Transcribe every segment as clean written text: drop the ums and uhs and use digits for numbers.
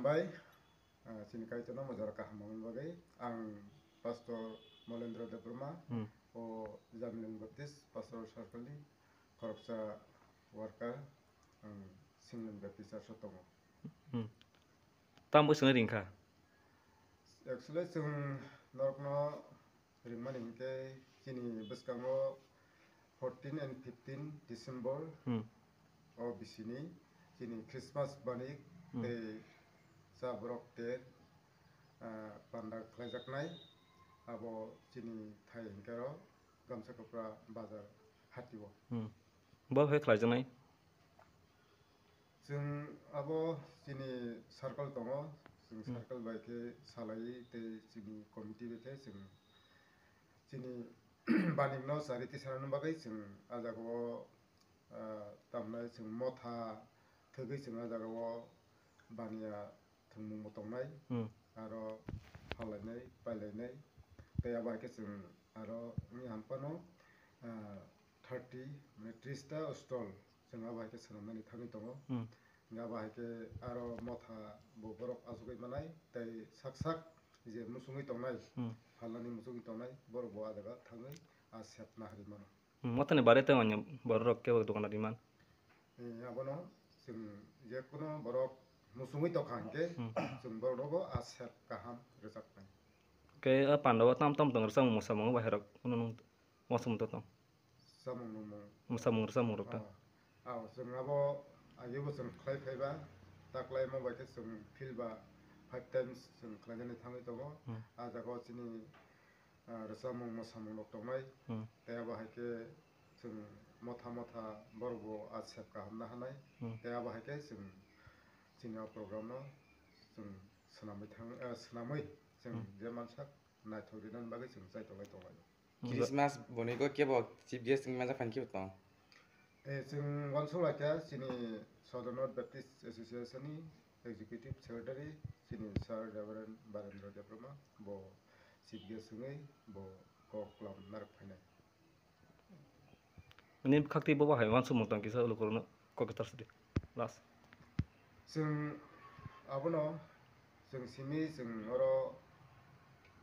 हामबाय sini kaitana majar kahamang bagai ang Pastor Molendra Debrma o Jamilin Baptist Pastoral Circle ni korupsa worker ang Singlin Baptist Sotongo. Tam usung ringka. Actually sung norkno ringmaning ke sini beskango 14 and 15 December o bisini sini Christmas banik te sabrok te panda khlaijaknai abo sini thai hingkaro gamsa kopra bazar hatiwo Bo he khlaijaknai जों abo sini circle tongo जों circle bai ke salai te sini committee bete जों sini baningno sariti sarano bagai जों ajago tamnai जों motha thogoi जों ajago bania thungmung motongnai aro halainai pailainai te abai ke जों aro ni hampano 30 মানে 30 টা stall जों abai ke sanamnani thangoi tongo abai ke aro motha borok asugoi manai tei sak je musungoi tongnai halani musungoi tongnai borok bo adaga thangai asepna hari mano motani barete onyo borok ke dogana diman abono जों jekono borok musungoi tokangke जों borogo asep kaham rejaknai ke pandawa tam tong samung musamung baherok nung mosum totong musamung rok ta जों abo ayubo जों khlai phaiba taklai mo baike जों filba 5 times जों khlainani thangoi tongo ajago chini resamung mosamung rok tongnai te abo haike जों motha borbo asep kahamna hanai te abo haike जों chini program no जों swnamoi जों je mansak naithokrinani bagai जों chaitolai tonglai Christmas boniko kebo chief guest maja fanki utong जों वानसलाइका sini Southern North Baptist Association ni executive secretary sini Sir Reverend Barendra Debrma bo chief guest sungai bo koklam narak phainai ni khakti bo bahai wan sumung tong kisa ulukurno kokitar sidi las जों abono जों simi जों oro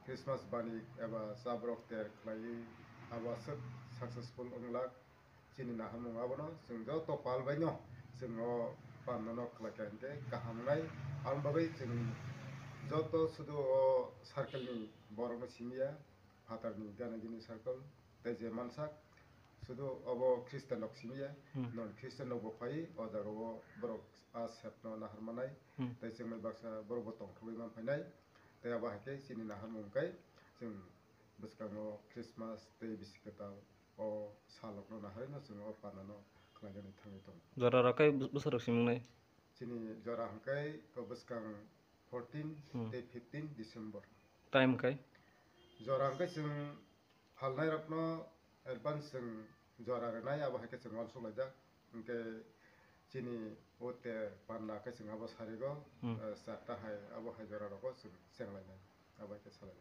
Christmas bani eba sabrok ter khlai aba successful onglak sini nahamung abono जों joto palbaino जों o pannono khlaikante kahamnai albagai जों joto sudu o circle ni borokno simia phatarni ganagini circle tei je mansak sudu abo Christian rok simia non Christian rok bo phai o jaga o borok asepno naharmanai tei chengmai baksa borok bo tongthogoi manphainai tei abo haike sini naharmung kai जों bwskango Christmas tei bisikotal o salokno naharino जों o panano khlainani thangoi tongo jora rakai busarok simungnai sini jora hangkai ko bwskang 14 tei 15 December time kai jora hangkai जों phalnai rokno advance जों jora rwnai abo haike जों walsolaijak hingke chini ote panna kai जों abo sarigo 4 ta hai abo hai jora rogo जों chenglai abo haike salai.